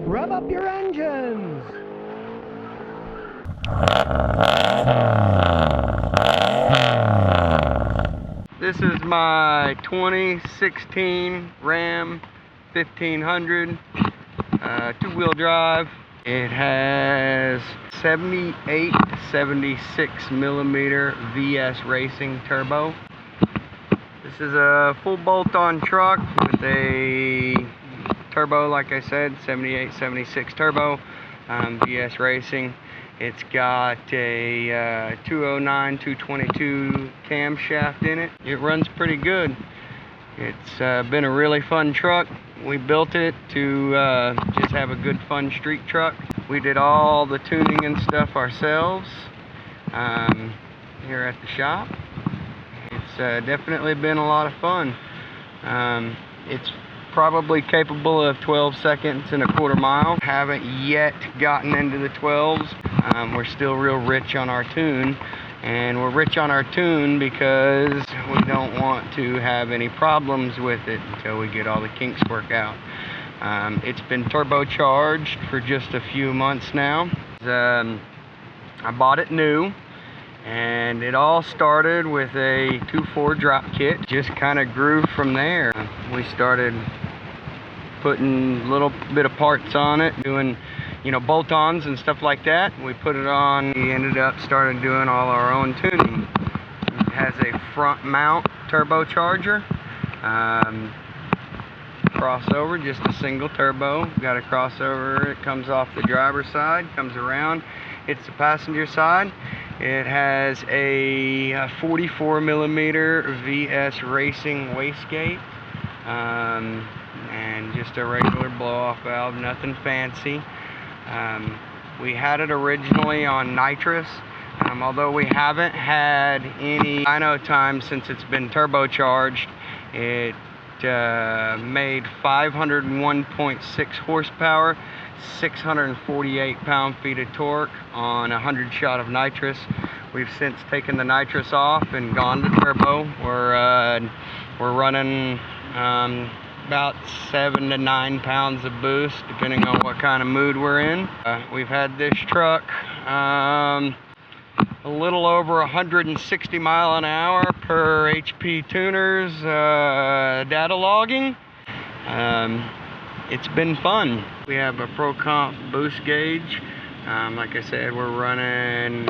Rev up your engines! This is my 2016 Ram 1500 two-wheel drive. It has 78-76 millimeter VS Racing turbo. This is a full bolt-on truck with a turbo, like I said, 78-76 turbo, VS Racing. It's got a 209-222 camshaft in it. It runs pretty good. It's been a really fun truck. We built it to just have a good fun street truck. We did all the tuning and stuff ourselves here at the shop. It's definitely been a lot of fun. It's probably capable of 12 seconds and a quarter mile. Haven't yet gotten into the 12s. We're still real rich on our tune, and we're rich on our tune because we don't want to have any problems with it until we get all the kinks worked out. It's been turbocharged for just a few months now. I bought it new, and it all started with a 2.4 drop kit. Just kind of grew from there. We started putting a little bit of parts on it, doing, you know, bolt-ons and stuff like that. We put it on. We ended up starting doing all our own tuning. It has a front mount turbocharger, crossover, just a single turbo. Got a crossover. It comes off the driver's side, comes around, hits the passenger side. It has a 44 millimeter VS Racing wastegate, and just a regular blow-off valve, nothing fancy. We had it originally on nitrous, although we haven't had any dyno time since it's been turbocharged. It made 501.6 horsepower, 648 pound-feet of torque on 100 shot of nitrous. We've since taken the nitrous off and gone to turbo. We're running about 7 to 9 pounds of boost, depending on what kind of mood we're in. We've had this truck a little over 160 mile an hour per HP tuners data logging. It's been fun. We have a Pro Comp boost gauge. Like I said, we're running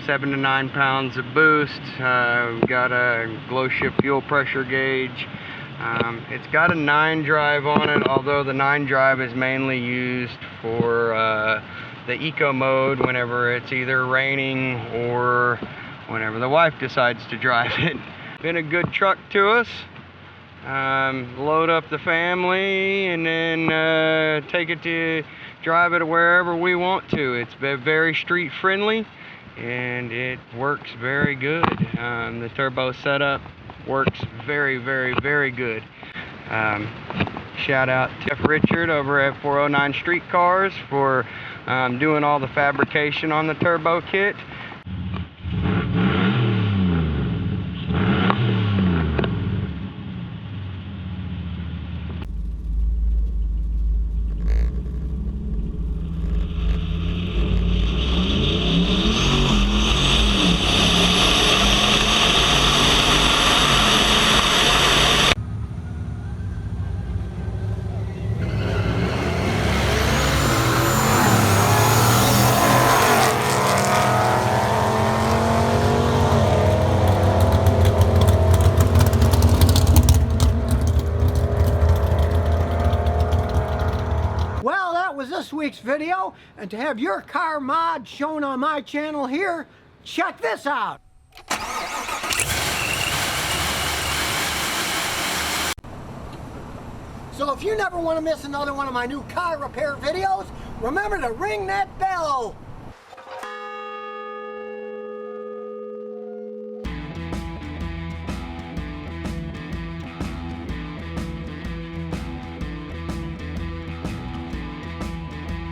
7 to 9 pounds of boost. We've got a glow shift fuel pressure gauge. It's got a 9 drive on it, although the 9 drive is mainly used for the eco mode whenever it's either raining or whenever the wife decides to drive it. Been a good truck to us. Load up the family and then take it to drive it wherever we want to. It's very street friendly and it works very good. The turbo setup works very, very, very good. Shout out to Jeff Richard over at 409 Street Cars for doing all the fabrication on the turbo kit. This week's video, and to have your car mod shown on my channel here, check this out. So if you never want to miss another one of my new car repair videos, remember to ring that bell.